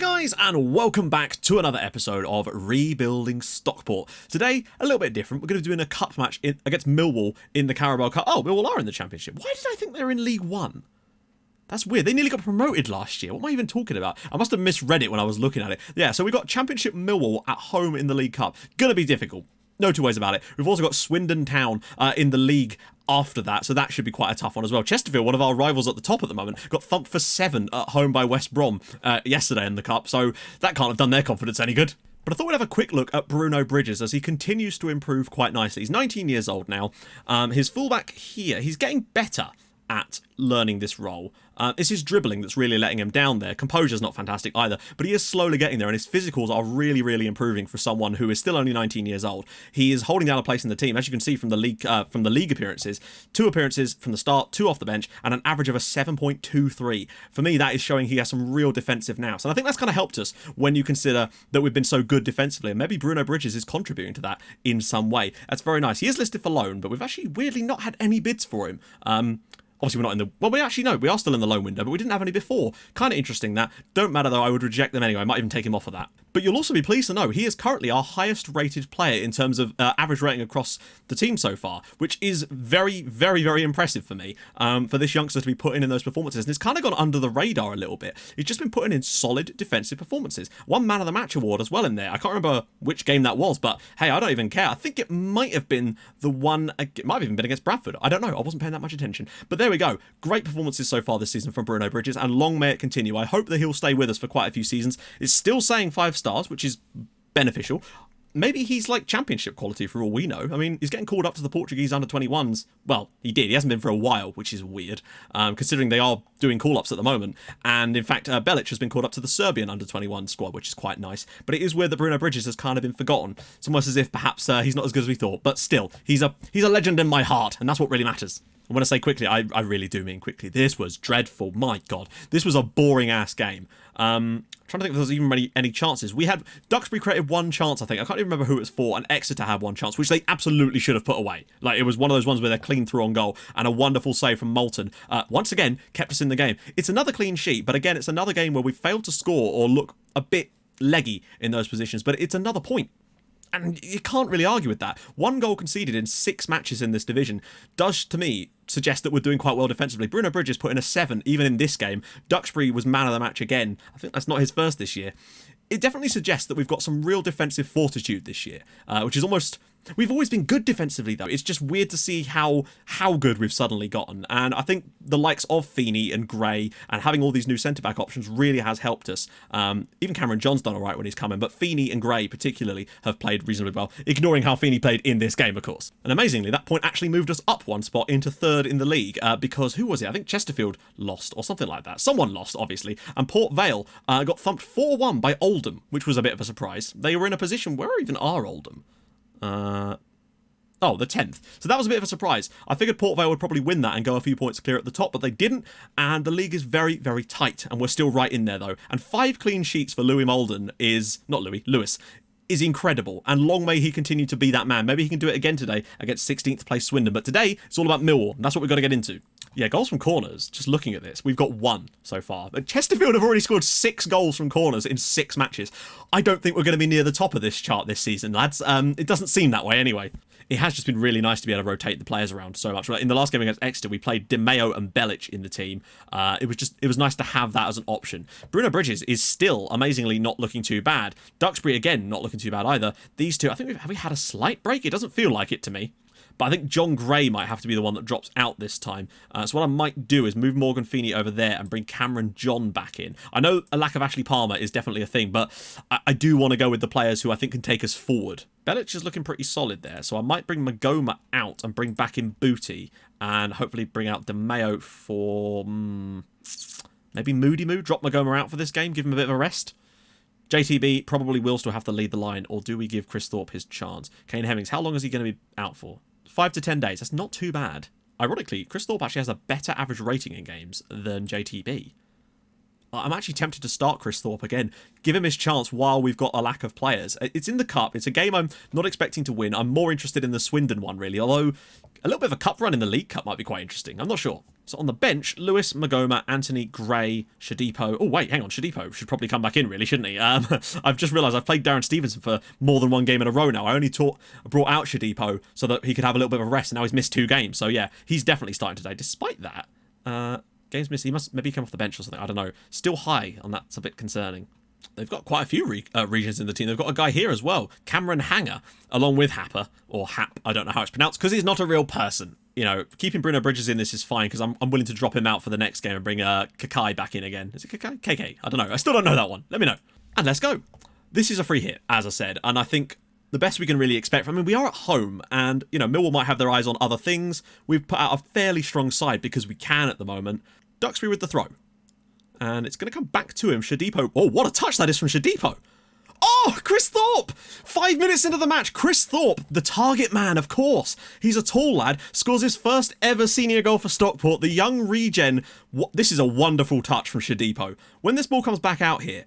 Guys, and welcome back to another episode of Rebuilding Stockport. Today, a little bit different. We're going to be doing a cup match against Millwall in the Carabao Cup. Oh, Millwall are in the Championship. Why did I think they were in League One? That's weird. They nearly got promoted last year. What am I even talking about? I must have misread it when I was looking at it. Yeah, so we've got Championship Millwall at home in the League Cup. Gonna be difficult. No two ways about it. We've also got Swindon Town in the league after that, so that should be quite a tough one as well. Chesterfield, one of our rivals at the top at the moment, got thumped for 7 at home by West Brom yesterday in the Cup, so that can't have done their confidence any good. But I thought we'd have a quick look at Bruno Bridges as he continues to improve quite nicely. He's 19 years old now. His fullback here, he's getting better at learning this role. It's his dribbling that's really letting him down there. Composure's not fantastic either, but he is slowly getting there, and his physicals are really, really improving for someone who is still only 19 years old. He is holding down a place in the team, as you can see from the league appearances. 2 appearances from the start, 2 off the bench, and an average of a 7.23. For me, that is showing he has some real defensive nous, and I think that's kind of helped us when you consider that we've been so good defensively, and maybe Bruno Bridges is contributing to that in some way. That's very nice. He is listed for loan, but we've actually weirdly not had any bids for him. Obviously, we're not in the... Well, we actually know. We are still in the loan window, but we didn't have any before. Kind of interesting that. Don't matter, though. I would reject them anyway. I might even take him off of that. But you'll also be pleased to know he is currently our highest-rated player in terms of average rating across the team so far, which is very, very, very impressive for me, for this youngster to be putting in those performances. And it's kind of gone under the radar a little bit. He's just been putting in solid defensive performances. 1 Man of the Match award as well in there. I can't remember which game that was, but hey, I don't even care. I think it might have been the one... It might have even been against Bradford. I don't know. I wasn't paying that much attention. But there we go. Great performances so far this season from Bruno Bridges, and long may it continue. I hope that he'll stay with us for quite a few seasons. It's still saying 5 stars, which is beneficial. Maybe he's like championship quality for all we know. I mean, he's getting called up to the Portuguese under-21s. Well, he did. He hasn't been for a while, which is weird, considering they are doing call-ups at the moment. And in fact, Belic has been called up to the Serbian under-21 squad, which is quite nice. But it is weird that Bruno Bridges has kind of been forgotten. It's almost as if perhaps he's not as good as we thought. But still, he's a legend in my heart, and that's what really matters. And when I say quickly, I really do mean quickly. This was dreadful. My God. This was a boring-ass game. Trying to think if there was even any chances. We had... Duxbury created 1 chance, I think. I can't even remember who it was for. And Exeter had 1 chance, which they absolutely should have put away. Like, it was one of those ones where they're clean through on goal. And a wonderful save from Moulton. Once again, kept us in the game. It's another clean sheet. But again, it's another game where we failed to score or look a bit leggy in those positions. But it's another point. And you can't really argue with that. 1 goal conceded in 6 matches in this division does, to me, suggest that we're doing quite well defensively. Bruno Bridges put in a 7, even in this game. Duxbury was man of the match again. I think that's not his first this year. It definitely suggests that we've got some real defensive fortitude this year, which is almost... We've always been good defensively, though. It's just weird to see how good we've suddenly gotten. And I think the likes of Feeney and Gray and having all these new centre-back options really has helped us. Even Cameron John's done all right when he's coming, but Feeney and Gray particularly have played reasonably well, ignoring how Feeney played in this game, of course. And amazingly, that point actually moved us up 1 spot into 3rd in the league, because who was it? I think Chesterfield lost or something like that. Someone lost, obviously. And Port Vale got thumped 4-1 by Oldham, which was a bit of a surprise. They were in a position... Where even are Oldham? The 10th. So that was a bit of a surprise. I figured Port Vale would probably win that and go a few points clear at the top, but they didn't, and the league is very, very tight, and we're still right in there, though. And 5 clean sheets for Lewis is incredible, and long may he continue to be that man. Maybe he can do it again today against 16th place Swindon, but today it's all about Millwall, and that's what we've got to get into. Yeah, goals from corners, just looking at this, we've got 1 so far. But Chesterfield have already scored 6 goals from corners in 6 matches. I don't think we're going to be near the top of this chart this season, lads. It doesn't seem that way anyway. It has just been really nice to be able to rotate the players around so much. In the last game against Exeter, we played Di Maio and Belic in the team. It was nice to have that as an option. Bruno Bridges is still amazingly not looking too bad. Duxbury, again, not looking too bad either. These two, I think, have we had a slight break? It doesn't feel like it to me. But I think John Gray might have to be the one that drops out this time. So what I might do is move Morgan Feeney over there and bring Cameron John back in. I know a lack of Ashley Palmer is definitely a thing, but I do want to go with the players who I think can take us forward. Belic is looking pretty solid there, so I might bring Magoma out and bring back in Booty, and hopefully bring out Di Maio for... maybe Moody Moo, drop Magoma out for this game, give him a bit of a rest. JTB probably will still have to lead the line, or do we give Chris Thorpe his chance? Kane Hemmings, how long is he going to be out for? 5 to 10 days. That's not too bad. Ironically, Chris Thorpe actually has a better average rating in games than JTB. I'm actually tempted to start Chris Thorpe again. Give him his chance while we've got a lack of players. It's in the Cup. It's a game I'm not expecting to win. I'm more interested in the Swindon one, really. Although, a little bit of a cup run in the League Cup might be quite interesting. I'm not sure. So on the bench, Lewis, Magoma, Anthony, Gray, Shadipo. Oh, wait, hang on. Shadipo should probably come back in, really, shouldn't he? I've just realised I've played Darren Stevenson for more than one game in a row now. I only brought out Shadipo so that he could have a little bit of a rest, and now he's missed 2 games. So, yeah, he's definitely starting today. Despite that, games missed. He must maybe come off the bench or something. I don't know. Still high, and that's a bit concerning. They've got quite a few regions in the team. They've got a guy here as well, Cameron Hanger, along with Happer, or Hap, I don't know how it's pronounced, because he's not a real person. You know, keeping Bruno Bridges in this is fine, because I'm willing to drop him out for the next game and bring Kakai back in again. Is it Kakai? KK? I don't know. I still don't know that one. Let me know. And let's go. This is a free hit, as I said, and I think the best we can really expect. I mean, we are at home, and, you know, Millwall might have their eyes on other things. We've put out a fairly strong side because we can at the moment. Duxbury with the throw. And it's going to come back to him. Shadipo. Oh, what a touch that is from Shadipo. Oh, Chris Thorpe. 5 minutes into the match. Chris Thorpe, the target man, of course. He's a tall lad. Scores his first ever senior goal for Stockport. The young regen. This is a wonderful touch from Shadipo. When this ball comes back out here,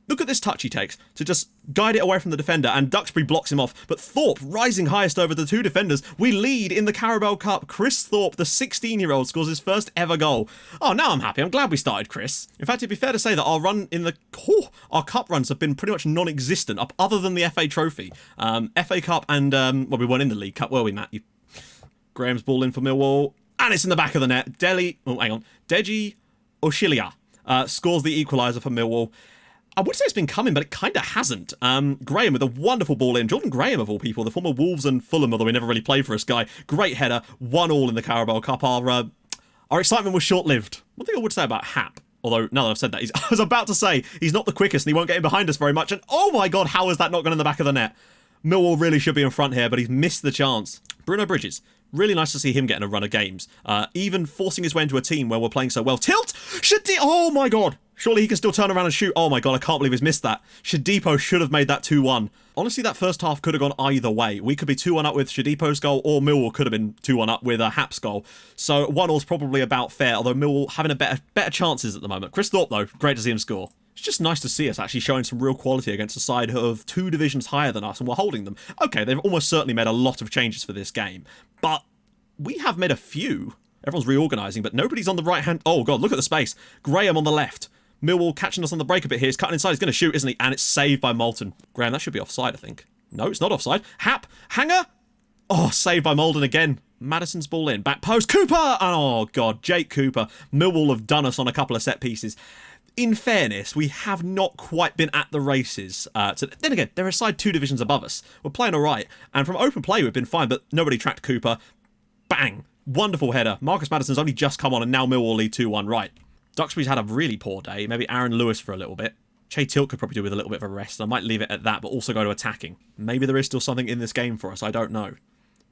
look at this touch he takes to just guide it away from the defender, and Duxbury blocks him off. But Thorpe rising highest over the 2 defenders. We lead in the Carabao Cup. Chris Thorpe, the 16-year-old, scores his first ever goal. Oh, now I'm happy. I'm glad we started Chris. In fact, it'd be fair to say that our run in the our cup runs have been pretty much non-existent, other than the FA Trophy, FA Cup, and well, we weren't in the League Cup, were we, Matt? Graham's ball in for Millwall, and it's in the back of the net. Deji Oshilia scores the equaliser for Millwall. I would say it's been coming, but it kind of hasn't. Graham with a wonderful ball in. Jordan Graham, of all people, the former Wolves and Fulham, although he never really played for us guy. Great header, 1-1 in the Carabao Cup. Our excitement was short-lived. One thing I would say about Hap, although now that I've said that, I was about to say he's not the quickest and he won't get in behind us very much. And oh my God, how has that not gone in the back of the net? Millwall really should be in front here, but he's missed the chance. Bruno Bridges. Really nice to see him getting a run of games. Even forcing his way into a team where we're playing so well. Tilt! Oh my God! Surely he can still turn around and shoot. Oh my God, I can't believe he's missed that. Shadipo should have made that 2-1. Honestly, that first half could have gone either way. We could be 2-1 up with Shadipo's goal, or Millwall could have been 2-1 up with a Hap's goal. So 1-0's probably about fair, although Millwall having a better chances at the moment. Chris Thorpe, though, great to see him score. It's just nice to see us actually showing some real quality against a side of 2 divisions higher than us, and we're holding them. Okay, they've almost certainly made a lot of changes for this game, but we have made a few. Everyone's reorganising, but nobody's on the right hand. Oh God, look at the space. Graham on the left. Millwall catching us on the break a bit here. He's cutting inside. He's going to shoot, isn't he? And it's saved by Moulton. Graham, that should be offside, I think. No, it's not offside. Hap. Hanger. Oh, saved by Moulton again. Madison's ball in. Back post. Cooper. Oh, God. Jake Cooper. Millwall have done us on a couple of set pieces. In fairness, we have not quite been at the races. Then again, they're a side 2 divisions above us. We're playing all right. And from open play, we've been fine, but nobody tracked Cooper. Bang. Wonderful header. Marcus Madison's only just come on, and now Millwall lead 2-1. Right. Duxbury's had a really poor day. Maybe Aaron Lewis for a little bit. Che Tilt could probably do with a little bit of a rest. I might leave it at that, but also go to attacking. Maybe there is still something in this game for us. I don't know.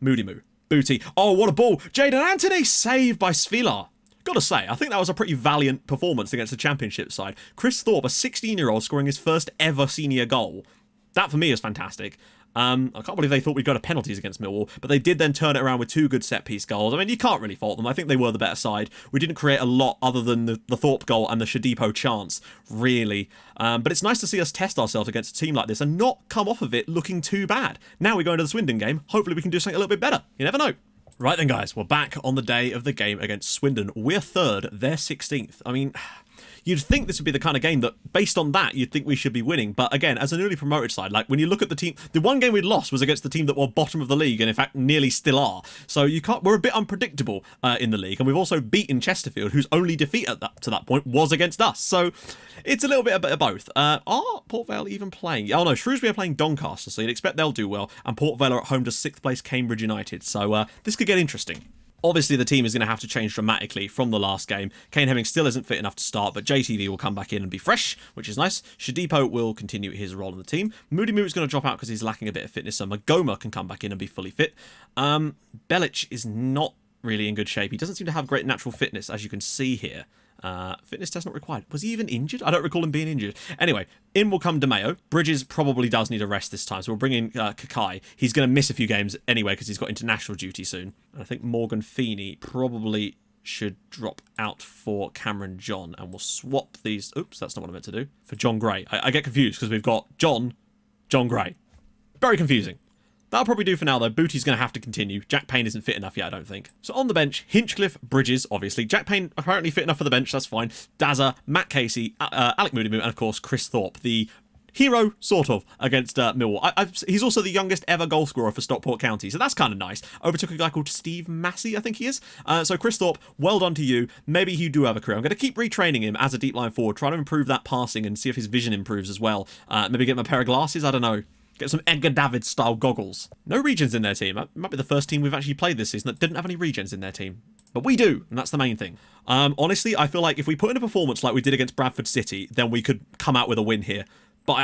Moody Moo. Booty. Oh, what a ball. Jaden Anthony saved by Svilar. Gotta say, I think that was a pretty valiant performance against the Championship side. Chris Thorpe, a 16-year-old, scoring his first ever senior goal. That, for me, is fantastic. I can't believe they thought we'd go to penalties against Millwall, but they did then turn it around with 2 good set-piece goals. I mean, you can't really fault them. I think they were the better side. We didn't create a lot other than the Thorpe goal and the Shadipo chance, really. But it's nice to see us test ourselves against a team like this and not come off of it looking too bad. Now we go into the Swindon game. Hopefully we can do something a little bit better. You never know. Right then, guys, we're back on the day of the game against Swindon. We're 3rd, they're 16th. I mean, you'd think this would be the kind of game that, based on that, you'd think we should be winning. But again, as a newly promoted side, like when you look at the team, the one game we'd lost was against the team that were bottom of the league, and in fact, nearly still are. So we're a bit unpredictable in the league, and we've also beaten Chesterfield, whose only defeat to that point was against us. So it's a little bit of both. Are Port Vale even playing? Oh no, Shrewsbury are playing Doncaster, so you'd expect they'll do well. And Port Vale are at home to 6th place Cambridge United. So this could get interesting. Obviously, the team is going to have to change dramatically from the last game. Kane Hemming still isn't fit enough to start, but JTV will come back in and be fresh, which is nice. Shadipo will continue his role in the team. Moody Moo is going to drop out because he's lacking a bit of fitness, so Magoma can come back in and be fully fit. Belic is not really in good shape. He doesn't seem to have great natural fitness, as you can see here. Fitness test not required. Was he even injured? I don't recall him being injured. Anyway, in will come DeMeo. Bridges probably does need a rest this time, so we'll bring in Kakai. He's going to miss a few games anyway because he's got international duty soon. And I think Morgan Feeney probably should drop out for Cameron John, and we'll swap these. Oops, that's not what I meant to do. For John Gray. I get confused because we've got John Gray. Very confusing. That'll probably do for now, though. Booty's going to have to continue. Jack Payne isn't fit enough yet, I don't think. So on the bench, Hinchcliffe, Bridges, obviously. Jack Payne apparently fit enough for the bench, that's fine. Dazza, Matt Casey, Alec Moodymoo, and of course Chris Thorpe, the hero, sort of, against Millwall. He's also the youngest ever goal scorer for Stockport County, so that's kind of nice. Overtook a guy called Steve Massey, I think he is. So Chris Thorpe, well done to you. Maybe you do have a career. I'm going to keep retraining him as a deep line forward, try to improve that passing and see if his vision improves as well. Maybe get him a pair of glasses, I don't know. Get some Edgar Davids style goggles. No regens in their team. It might be the first team we've actually played this season that didn't have any regens in their team. But we do, and that's the main thing. Honestly, I feel like if we put in a performance like we did against Bradford City, then we could come out with a win here. But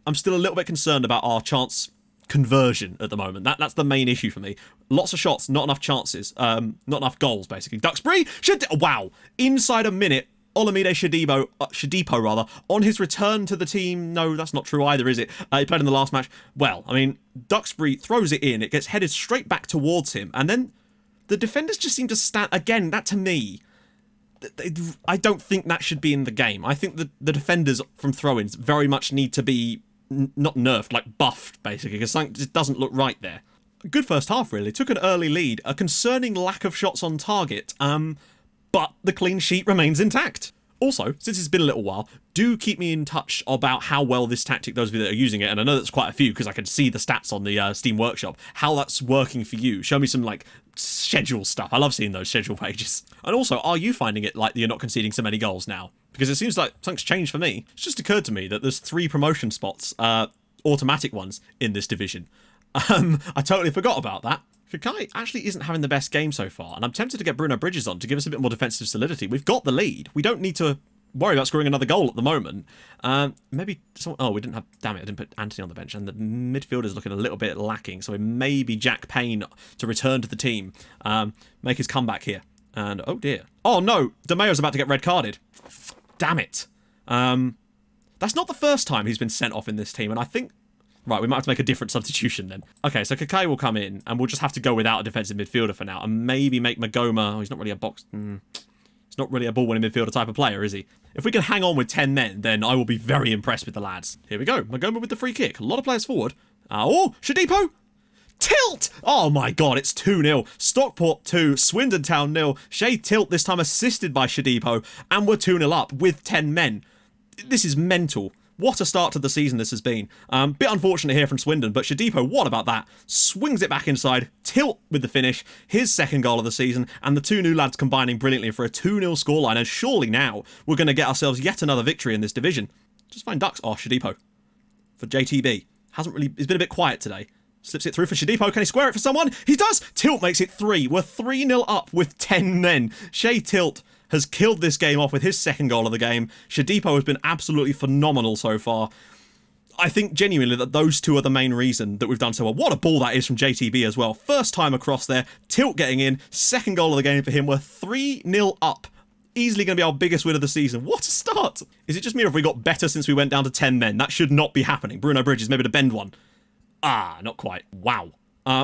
I'm still a little bit concerned about our chance conversion at the moment. That's the main issue for me. Lots of shots, not enough chances. Not enough goals, basically. Duxbury wow. Inside a minute, Olamide Shadipo, on his return to the team. No, that's not true either, is it? He played in the last match. Well, I mean, Duxbury throws it in. It gets headed straight back towards him. And then the defenders just seem to stand... Again, that to me... I don't think that should be in the game. I think that the defenders from throw-ins very much need to be not nerfed, like buffed, basically, because something just doesn't look right there. Good first half, really. Took an early lead. A concerning lack of shots on target. But the clean sheet remains intact. Also, since it's been a little while, do keep me in touch about how well this tactic, those of you that are using it, and I know that's quite a few because I can see the stats on the Steam Workshop, how that's working for you. Show me some, like, schedule stuff. I love seeing those schedule pages. And also, are you finding it like you're not conceding so many goals now? Because it seems like something's changed for me. It's just occurred to me that there's 3 promotion spots, automatic ones, in this division. I totally forgot about that. Kakai actually isn't having the best game so far, and I'm tempted to get Bruno Bridges on to give us a bit more defensive solidity. We've got the lead. We don't need to worry about scoring another goal at the moment. Maybe someone... Oh, we didn't have... Damn it, I didn't put Anthony on the bench, and the midfielder's looking a little bit lacking, so maybe Jack Payne to return to the team, make his comeback here. And, oh dear. Oh no, De Meo's about to get red carded. Damn it. That's not the first time he's been sent off in this team, and I think... Right, we might have to make a different substitution then. Okay, so Kakai will come in, and we'll just have to go without a defensive midfielder for now, and maybe make Magoma... Oh, he's not really a box... He's not really a ball-winning midfielder type of player, is he? If we can hang on with 10 men, then I will be very impressed with the lads. Here we go. Magoma with the free kick. A lot of players forward. Oh, Shadipo! Tilt! Oh my god, it's 2-0. Stockport 2, Swindon Town 0. Shay Tilt this time assisted by Shadipo, and we're 2-0 up with 10 men. This is mental. What a start to the season this has been. Bit unfortunate here from Swindon, but Shadipo, what about that? Swings it back inside, Tilt with the finish, his second goal of the season, and the 2 new lads combining brilliantly for a 2-0 scoreline, and surely now we're going to get ourselves yet another victory in this division. Just find Ducks. Oh, Shadipo. For JTB. He's been a bit quiet today. Slips it through for Shadipo. Can he square it for someone? He does! Tilt makes it 3. We're 3-0 up with 10 men. Shay Tilt has killed this game off with his second goal of the game. Shadipo has been absolutely phenomenal so far. I think genuinely that those two are the main reason that we've done so well. What a ball that is from JTB as well. First time across there. Tilt getting in. Second goal of the game for him. We're 3-0 up. Easily going to be our biggest win of the season. What a start. Is it just me or have we got better since we went down to 10 men? That should not be happening. Bruno Bridges maybe to bend one. Ah, not quite. Wow.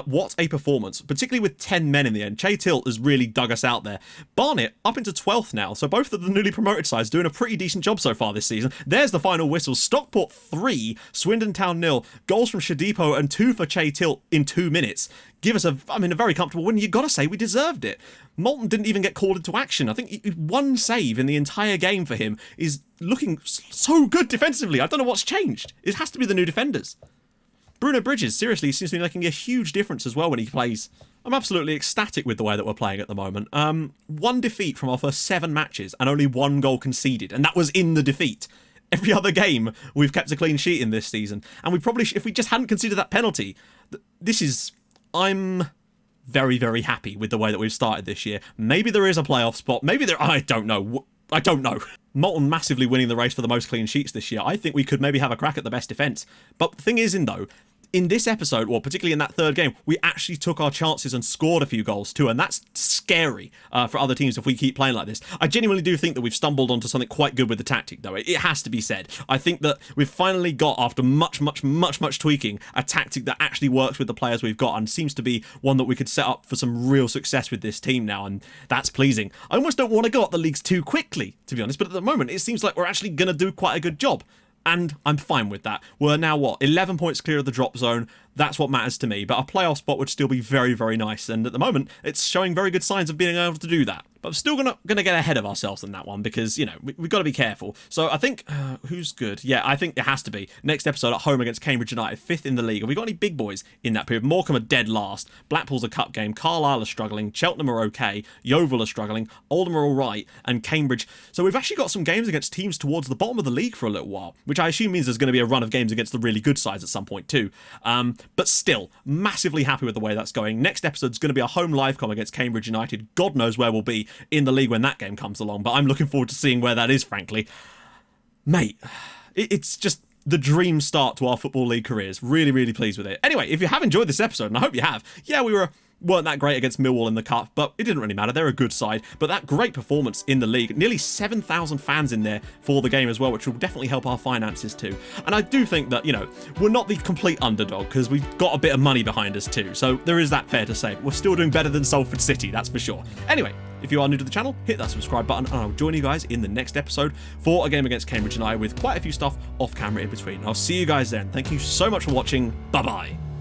What a performance, particularly with 10 men in the end. Che Tilt has really dug us out there. Barnet up into 12th now, so both of the newly promoted sides doing a pretty decent job so far this season. There's the final whistle. Stockport 3, Swindon Town 0. Goals from Shadipo and 2 for Che Tilt in 2 minutes. Give us a very comfortable win. You got to say we deserved it. Moulton didn't even get called into action. I think 1 save in the entire game for him is looking so good defensively. I don't know what's changed. It has to be the new defenders. Bruno Bridges, seriously, seems to be making a huge difference as well when he plays. I'm absolutely ecstatic with the way that we're playing at the moment. 1 defeat from our first 7 matches and only 1 goal conceded, and that was in the defeat. Every other game, we've kept a clean sheet in this season, and we probably, if we just hadn't conceded that penalty, I'm very, very happy with the way that we've started this year. Maybe there is a playoff spot, I don't know. Moulton massively winning the race for the most clean sheets this year. I think we could maybe have a crack at the best defence. But the thing is, though, in this episode, or particularly in that third game, we actually took our chances and scored a few goals too, and that's scary for other teams if we keep playing like this. I genuinely do think that we've stumbled onto something quite good with the tactic, though. It has to be said. I think that we've finally got, after much tweaking, a tactic that actually works with the players we've got and seems to be one that we could set up for some real success with this team now, and that's pleasing. I almost don't want to go up the leagues too quickly, to be honest, but at the moment it seems like we're actually going to do quite a good job. And I'm fine with that. We're now, 11 points clear of the drop zone. That's what matters to me. But a playoff spot would still be very, very nice. And at the moment, it's showing very good signs of being able to do that. But I'm still gonna get ahead of ourselves in that one because, you know, we've got to be careful. So I think, who's good? Yeah, I think it has to be. Next episode at home against Cambridge United, 5th in the league. Have we got any big boys in that period? Morecambe are dead last. Blackpool's a cup game. Carlisle are struggling. Cheltenham are okay. Yeovil are struggling. Oldham are all right. And Cambridge. So we've actually got some games against teams towards the bottom of the league for a little while, which I assume means there's going to be a run of games against the really good sides at some point too. But still, massively happy with the way that's going. Next episode's going to be a home live com against Cambridge United. God knows where we'll be in the league when that game comes along, but I'm looking forward to seeing where that is, frankly. Mate, it's just the dream start to our Football League careers. Really, really pleased with it. Anyway, if you have enjoyed this episode, and I hope you have, yeah, we weren't that great against Millwall in the cup, but it didn't really matter. They're a good side. But that great performance in the league, nearly 7,000 fans in there for the game as well, which will definitely help our finances too. And I do think that, you know, we're not the complete underdog because we've got a bit of money behind us too. So there is that, fair to say. We're still doing better than Salford City, that's for sure. Anyway, if you are new to the channel, hit that subscribe button and I'll join you guys in the next episode for a game against Cambridge United with quite a few stuff off camera in between. I'll see you guys then. Thank you so much for watching. Bye-bye.